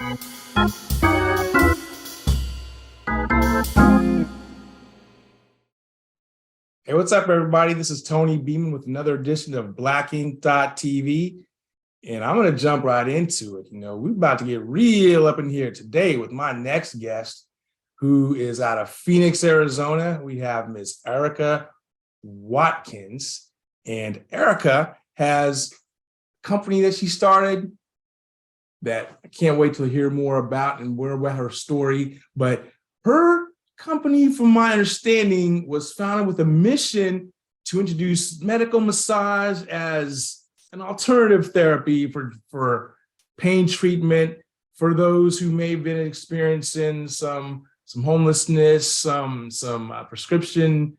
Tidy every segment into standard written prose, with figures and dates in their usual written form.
Hey, what's up, everybody? This is Tony Beaman with another edition of BlackInc.tv, and I'm going to jump right into it. We're about to get real up in here today with my next guest, who is out of Phoenix, Arizona. We have Ms. Arricka Watkins, and Arricka has a company that she started that I can't wait to hear more about and more about her story. But her company, from my understanding, was founded with a mission to introduce medical massage as an alternative therapy for pain treatment for those who may have been experiencing some homelessness, some prescription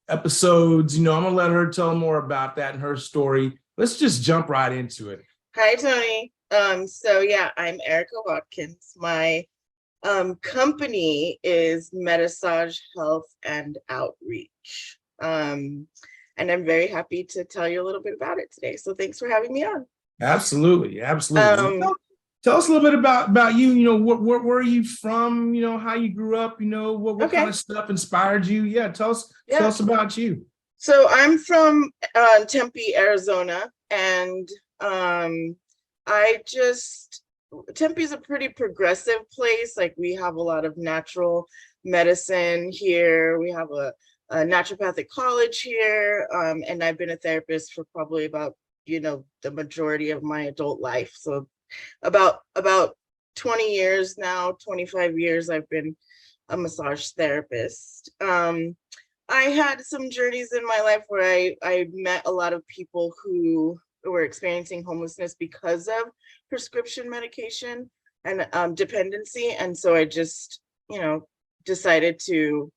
episodes. I'm gonna let her tell more about that and her story. Let's just jump right into it. Hi, Tony. So yeah, I'm Arricka Watkins. My company is Medi-ssage Health and Outreach. And I'm very happy to tell you a little bit about it today. So thanks for having me on. Absolutely. Tell us a little bit about you. Where are you from? How you grew up? What kind of stuff inspired you? Yeah, tell us about you. So I'm from Tempe, Arizona, and Tempe is a pretty progressive place. Like, we have a lot of natural medicine here. We have a naturopathic college here, and I've been a therapist for probably about the majority of my adult life. So about 20 years now, 25 years I've been a massage therapist. I had some journeys in my life where I met a lot of people who were experiencing homelessness because of prescription medication and dependency. And so I just, decided to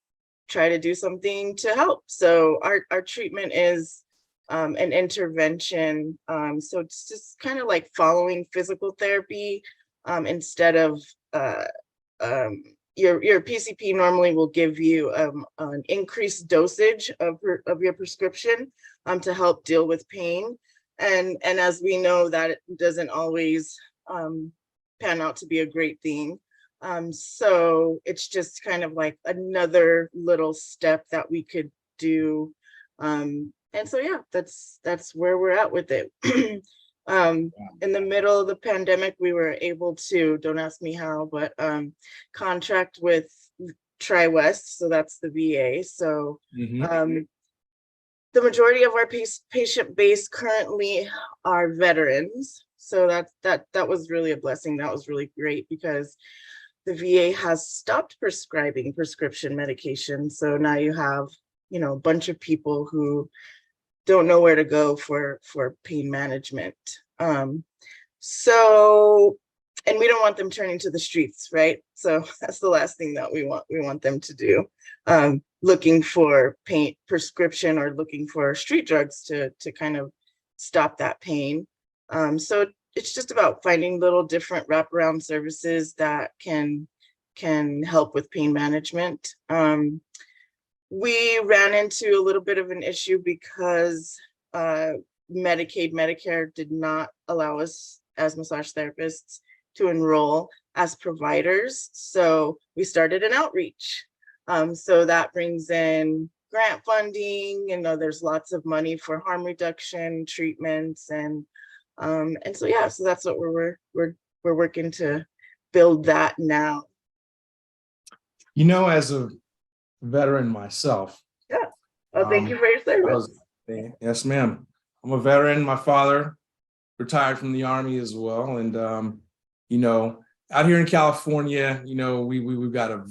try to do something to help. So our treatment is an intervention. So it's just kind of like following physical therapy instead of your PCP normally will give you an increased dosage of your prescription to help deal with pain. And as we know, that it doesn't always pan out to be a great thing. So it's just kind of like another little step that we could do. And so, yeah, that's where we're at with it. In the middle of the pandemic, we were able to, don't ask me how, but contract with TriWest. So that's the VA. So the majority of our patient base currently are veterans. So that was really a blessing. That was really great because the VA has stopped prescribing prescription medication. So now you have, a bunch of people who don't know where to go for pain management. And we don't want them turning to the streets, right? So that's the last thing that we want. We want them to do, looking for pain prescription or looking for street drugs to kind of stop that pain. So it's just about finding little different wraparound services that can help with pain management. We ran into a little bit of an issue because Medicaid, Medicare did not allow us as massage therapists to enroll as providers. So we started an outreach. So that brings in grant funding, there's lots of money for harm reduction treatments, and so yeah, so that's what we're working to build that now. As a veteran myself. Yeah. Well, thank you for your service. Yes, ma'am. I'm a veteran. My father retired from the Army as well, and out here in California, we've got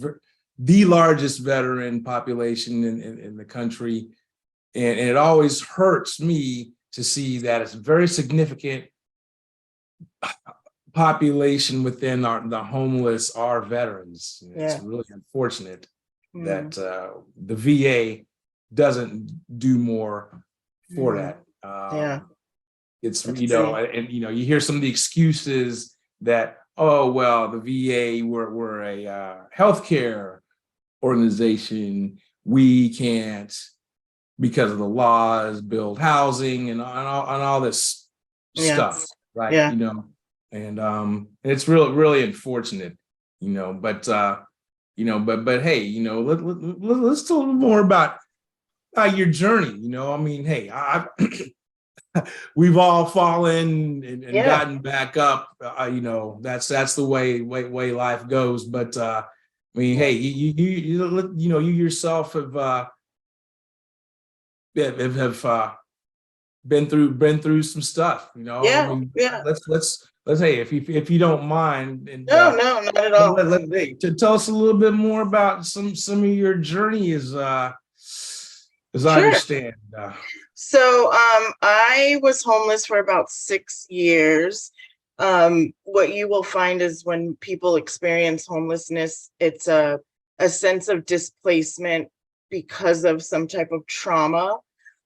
the largest veteran population in the country, and it always hurts me to see that it's a very significant population within the homeless are veterans. It's really unfortunate that the VA doesn't do more for that. It's and you hear some of the excuses that, oh well, the VA we're a healthcare organization, we can't, because of the laws, build housing and all this stuff, right? and it's really unfortunate, but hey, let's talk a little more about your journey. I mean, hey, we've all fallen and Yeah, gotten back up. That's the way life goes. But I mean, hey, you yourself have been through some stuff. I yeah, mean, yeah. let's hey, if you don't mind, and No, no, not at all. hey, to tell us a little bit more about some of your journey, as I Sure. understand. So I was homeless for about 6 years. What you will find is when people experience homelessness, it's a sense of displacement because of some type of trauma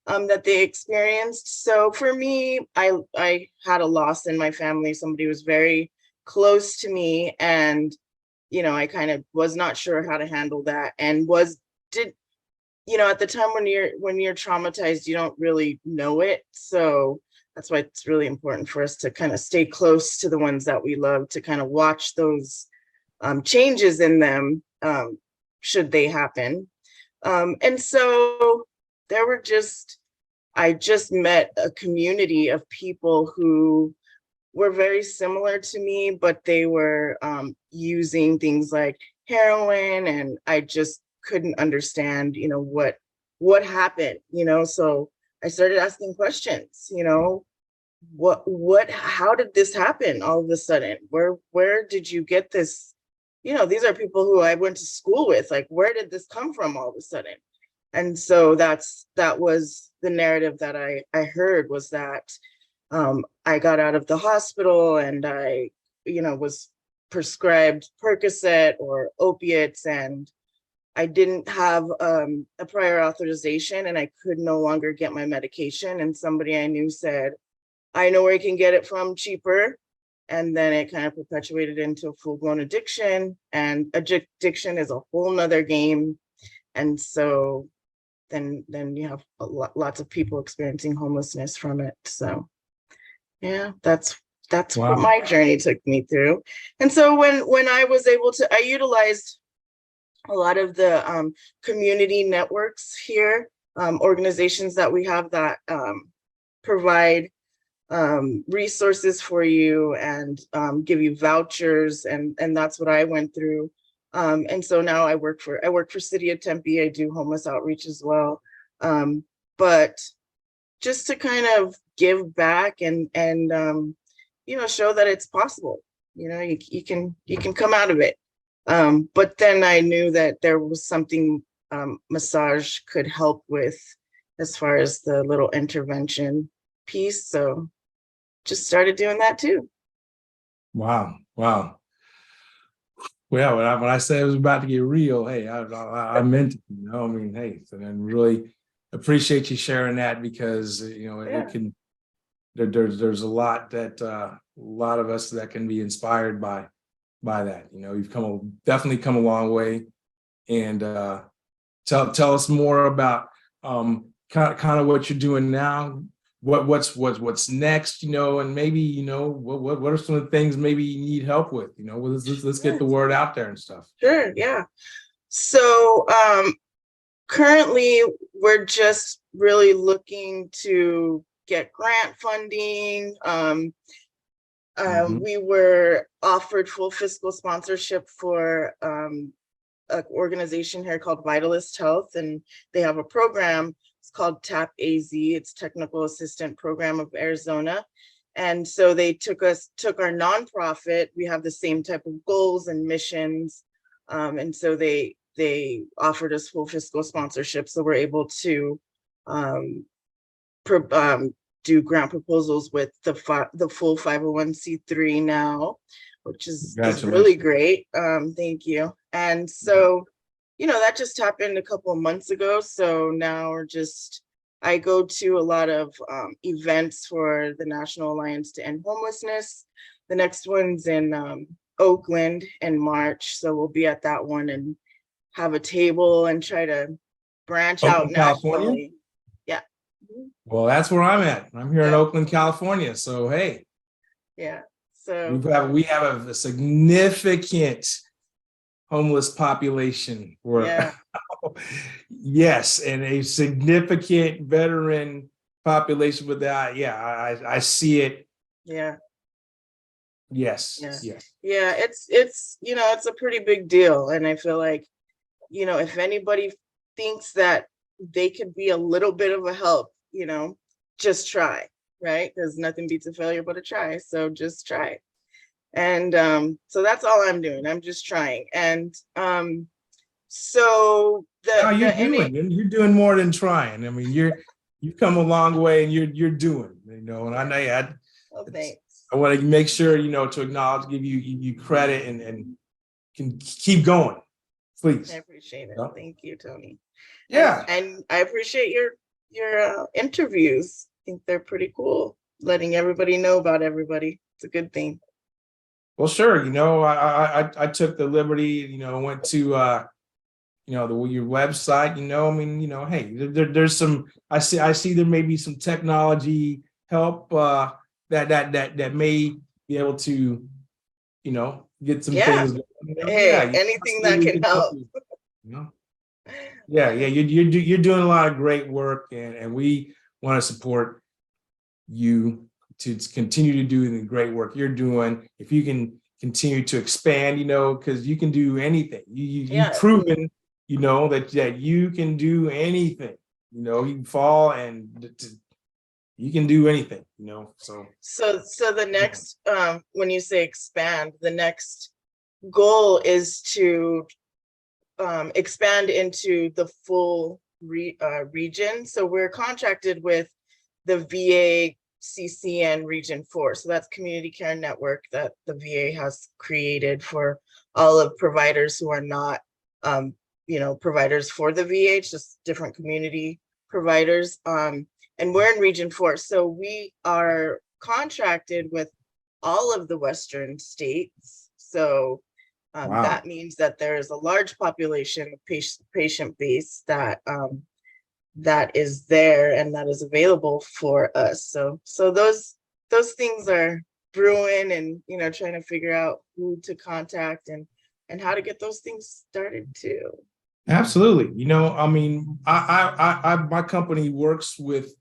that they experienced. So for me, I had a loss in my family. Somebody was very close to me, and I kind of was not sure how to handle that, and did at the time when you're traumatized, you don't really know it. So that's why it's really important for us to kind of stay close to the ones that we love, to kind of watch those changes in them, should they happen. And so there were I just met a community of people who were very similar to me, but they were using things like heroin, and I just couldn't understand, what happened, so I started asking questions, how did this happen all of a sudden? Where did you get this? These are people who I went to school with. Like, where did this come from all of a sudden? And so that was the narrative that I heard, was that I got out of the hospital and I, was prescribed Percocet or opiates, and I didn't have a prior authorization, and I could no longer get my medication. And somebody I knew said, I know where you can get it from cheaper. And then it kind of perpetuated into a full-blown addiction, and addiction is a whole nother game. And so then you have lots of people experiencing homelessness from it. So yeah, that's what Wow. my journey took me through. And so when I was able to, I utilized a lot of the community networks here, organizations that we have that provide resources for you, and give you vouchers, and that's what I went through. And so now I work for City of Tempe. I do homeless outreach as well. But just to kind of give back, and show that it's possible. You can come out of it. But then I knew that there was something massage could help with, as far as the little intervention piece. So just started doing that too. Wow. Wow. Well, when I said it was about to get real, hey, I meant it. I mean, hey, so then really appreciate you sharing that, because Yeah. it can there's a lot that a lot of us that can be inspired by that. You've definitely come a long way, and tell us more about kind of what you're doing now. What's next, and maybe what are some of the things maybe you need help with. Let's get the word out there and stuff. Sure. Yeah. So currently we're just really looking to get grant funding. We were offered full fiscal sponsorship for an organization here called Vitalist Health, and they have a program. It's called TAP AZ. It's Technical Assistant Program of Arizona. And so they took our nonprofit. We have the same type of goals and missions. And so they offered us full fiscal sponsorship. So we're able to do grant proposals with the full 501c3 now, which is really great. Thank you. And so, that just happened a couple of months ago. So now I go to a lot of events for the National Alliance to End Homelessness. The next one's in Oakland in March. So we'll be at that one and have a table and try to branch out nationally. California? Yeah. Well, that's where I'm at. I'm here in Oakland, California. So, hey. Yeah. So we have a significant homeless population. yeah, Yes, and a significant veteran population with that. Yeah, I see it. yeah, Yes, yeah, yes. yeah. It's it's a pretty big deal, and I feel like if anybody thinks that they could be a little bit of a help, just try, right? Because nothing beats a failure but a try. So just try. And so that's all I'm doing. I'm just trying. And so How you're the NA, doing? You're doing more than trying. I mean, you've come a long way, and you're doing. And I know oh, thanks. I want to make sure to acknowledge, give you credit, and can keep going, I please. appreciate it. Yeah. Thank you, Tony. Yeah. And I appreciate your interviews. I think they're pretty cool. Letting everybody know about everybody. It's a good thing. Well, sure. I took the liberty. Went to your website. I mean, hey, there's some. I see there may be some technology help that may be able to get some Yeah. things going. Hey, Yeah, anything see that we can can help help. you. You know? Yeah, you're doing a lot of great work, and we want to support you to continue to do the great work you're doing. If you can continue to expand, because you can do anything. You've Yeah. proven, that you can do anything. You can fall and you can do anything. So the next when you say expand, the next goal is to expand into the full region. So we're contracted with the VA CCN Region 4. So that's Community Care Network that the VA has created for all of providers who are not, providers for the VA, just different community providers. And we're in Region 4. So we are contracted with all of the Western states. So Wow. that means that there is a large population of patient base that is there and that is available for us. So those things are brewing, and trying to figure out who to contact and how to get those things started too. Absolutely. I mean, my company works with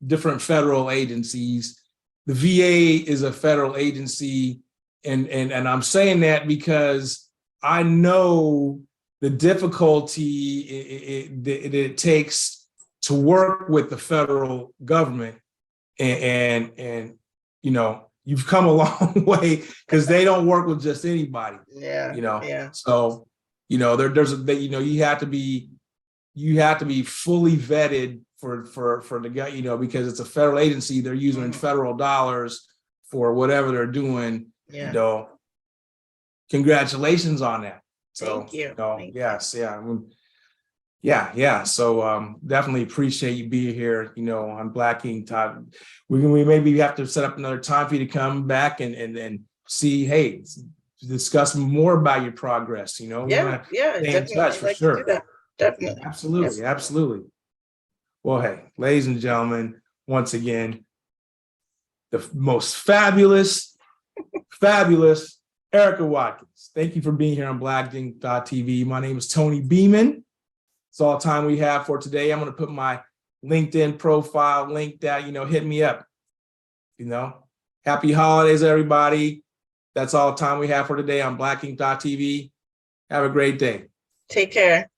different federal agencies. The VA is a federal agency, and I'm saying that because I know the difficulty it takes to work with the federal government, and you've come a long way, because they don't work with just anybody. Yeah. So you have to be fully vetted for the guy, because it's a federal agency. They're using federal dollars for whatever they're doing. Yeah. Congratulations on that. So Thank you. Yes, yeah. So definitely appreciate you being here, on Black Ink Talk. We maybe have to set up another time for you to come back and see, hey, discuss more about your progress. Yeah, stay in touch for sure. to do that. Definitely. Absolutely. Well, hey, ladies and gentlemen, once again, the most fabulous Arricka Watkins. Thank you for being here on BlackInc.tv. My name is Tony Beaman. It's all time we have for today. I'm going to put my LinkedIn profile link that, hit me up. Happy holidays, everybody. That's all the time we have for today on BlackInc.tv. Have a great day. Take care.